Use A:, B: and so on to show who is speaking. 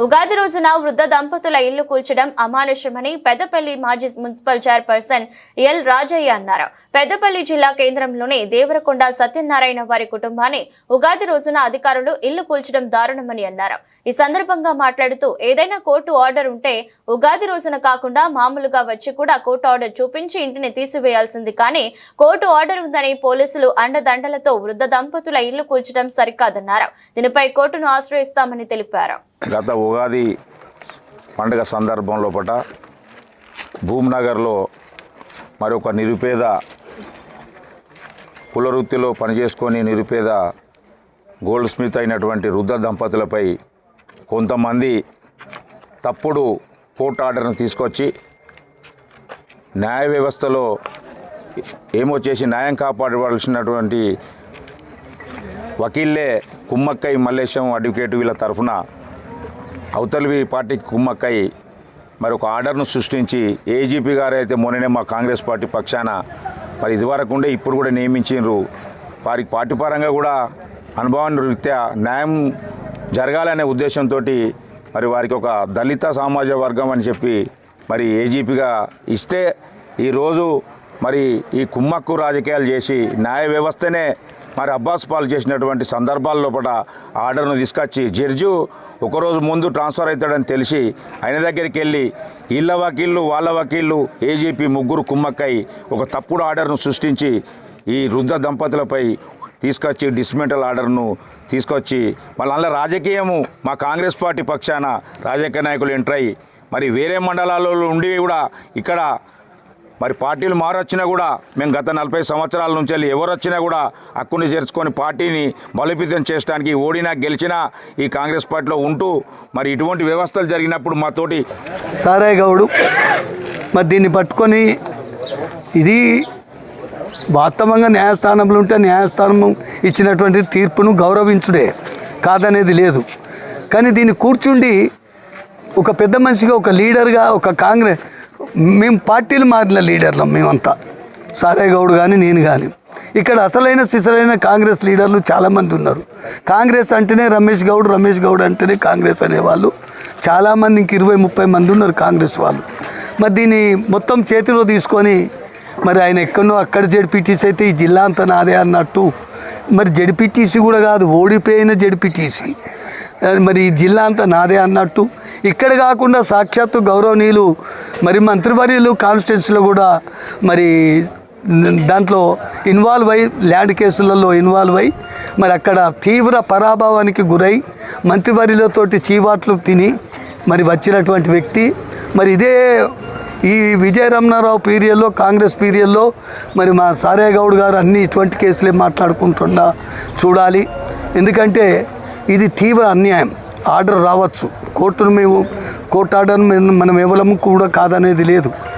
A: ఉగాది రోజున వృద్ధ దంపతుల ఇల్లు కూల్చడం అమానుషమని పెద్దపల్లి మాజీ మున్సిపల్ చైర్పర్సన్ ఎల్ రాజయ్య అన్నారు. పెద్దపల్లి జిల్లా కేంద్రంలోని దేవరకొండ సత్యనారాయణ వారి కుటుంబాన్ని ఉగాది రోజున అధికారులు ఇల్లు కూల్చడం దారుణమని అన్నారు. ఈ సందర్భంగా మాట్లాడుతూ ఏదైనా కోర్టు ఆర్డర్ ఉంటే ఉగాది రోజున కాకుండా మామూలుగా వచ్చి కూడా కోర్టు ఆర్డర్ చూపించి ఇంటిని తీసివేయాల్సింది, కానీ కోర్టు ఆర్డర్ ఉందని పోలీసులు అండదండలతో వృద్ధ దంపతుల ఇల్లు కూల్చడం సరికాదన్నారు. దీనిపై కోర్టును ఆశ్రయిస్తామని తెలిపారు.
B: గత ఉగాది పండుగ సందర్భంలో భూమ్నగర్లో మరొక నిరుపేద కులవృత్తిలో పనిచేసుకొని నిరుపేద గోల్డ్ స్మిత్ అయినటువంటి వృద్ధ దంపతులపై కొంతమంది తప్పుడు కోర్టు ఆర్డర్ను తీసుకొచ్చి న్యాయ వ్యవస్థలో ఏమో చేసి న్యాయం కాపాడవలసినటువంటి వకీల్లే కుమ్మక్కై మల్లేశం అడ్వకేట్ వీళ్ళ తరఫున అవతలి పార్టీకి కుమ్మక్కై మరి ఒక ఆర్డర్ను సృష్టించి ఏజీపీ గారు అయితే మొన్ననే మా కాంగ్రెస్ పార్టీ పక్షాన మరి ఇదివరకు ఉండే ఇప్పుడు కూడా నియమించారు. వారికి పార్టీ పరంగా కూడా అనుభవాన్ని రీత్యా న్యాయం జరగాలనే ఉద్దేశంతో మరి వారికి ఒక దళిత సమాజ వర్గం అని చెప్పి మరి ఏజీపీగా ఇస్తే ఈరోజు మరి ఈ కుమ్మక్కు రాజకీయాలు చేసి న్యాయ వ్యవస్థనే మరి అబ్బాస్ పాలు చేసినటువంటి సందర్భాల్లో ఆర్డర్ను తీసుకొచ్చి జడ్జి ఒకరోజు ముందు ట్రాన్స్ఫర్ అవుతాడని తెలిసి ఆయన దగ్గరికి వెళ్ళి వీళ్ళ వకీళ్ళు వాళ్ళ వకీళ్ళు ఏజీపీ ముగ్గురు కుమ్మక్కై ఒక తప్పుడు ఆర్డర్ను సృష్టించి ఈ వృద్ధ దంపతులపై తీసుకొచ్చి డిస్మెంటల్ ఆర్డర్ను తీసుకొచ్చి వాళ్ళ రాజకీయము మా కాంగ్రెస్ పార్టీ పక్షాన రాజకీయ నాయకులు ఎంటర్ అయ్యి మరి వేరే మండలాలలో ఉండి కూడా ఇక్కడ మరి పార్టీలు మారొచ్చినా కూడా మేము గత 40 సంవత్సరాల నుంచి వెళ్ళి ఎవరు వచ్చినా కూడా హక్కుని చేర్చుకొని పార్టీని బలోపేతం చేయడానికి ఓడినా గెలిచినా ఈ కాంగ్రెస్ పార్టీలో ఉంటూ మరి ఇటువంటి వ్యవస్థలు జరిగినప్పుడు మాతోటి
C: సారయ్య గౌడు మరి దీన్ని పట్టుకొని ఇది వాస్తవంగా న్యాయస్థానంలో ఉంటే న్యాయస్థానం ఇచ్చినటువంటి తీర్పును గౌరవించుడే కాదనేది లేదు. కానీ దీన్ని కూర్చుండి ఒక పెద్ద మనిషిగా ఒక లీడర్గా ఒక కాంగ్రెస్ మేము పార్టీలు మారిన లీడర్లం మేమంతా, సారయ్య గౌడ్ కానీ నేను కానీ. ఇక్కడ అసలైన సిసలైన కాంగ్రెస్ లీడర్లు చాలామంది ఉన్నారు. కాంగ్రెస్ అంటేనే రమేష్ గౌడ్ అంటేనే కాంగ్రెస్ అనేవాళ్ళు చాలామంది, ఇంక 20-30 మంది ఉన్నారు కాంగ్రెస్ వాళ్ళు. మరి దీన్ని మొత్తం చేతిలో తీసుకొని మరి ఆయన ఎక్కడో అక్కడ జడ్పీటీసీ అయితే ఈ జిల్లా అంతా నాదే అన్నట్టు, మరి జడ్పీటీసీ కూడా కాదు, ఓడిపోయిన జడ్పీటీసీ, మరి ఈ జిల్లా అంతా నాదే అన్నట్టు. ఇక్కడ కాకుండా సాక్షాత్తు గౌరవనీయులు మరి మంత్రివర్యులు కాన్స్టిట్యున్సీలో కూడా మరి దాంట్లో ఇన్వాల్వ్ అయ్యి ల్యాండ్ కేసులలో ఇన్వాల్వ్ అయ్యి మరి అక్కడ తీవ్ర పరాభవానికి గురై మంత్రివర్యులతోటి చీవాట్లు తిని మరి వచ్చినటువంటి వ్యక్తి. మరి ఇదే ఈ విజయరమణారావు పీరియడ్లో కాంగ్రెస్ పీరియడ్లో మరి మా సారయ్య గౌడ్ గారు అన్ని ఇటువంటి కేసులే మాట్లాడుకుంటున్నా చూడాలి. ఎందుకంటే ఇది తీవ్ర అన్యాయం. ఆర్డర్ రావచ్చు, కోర్టు ఆర్డర్ మనం ఎవరము కూడా కాదనేది లేదు.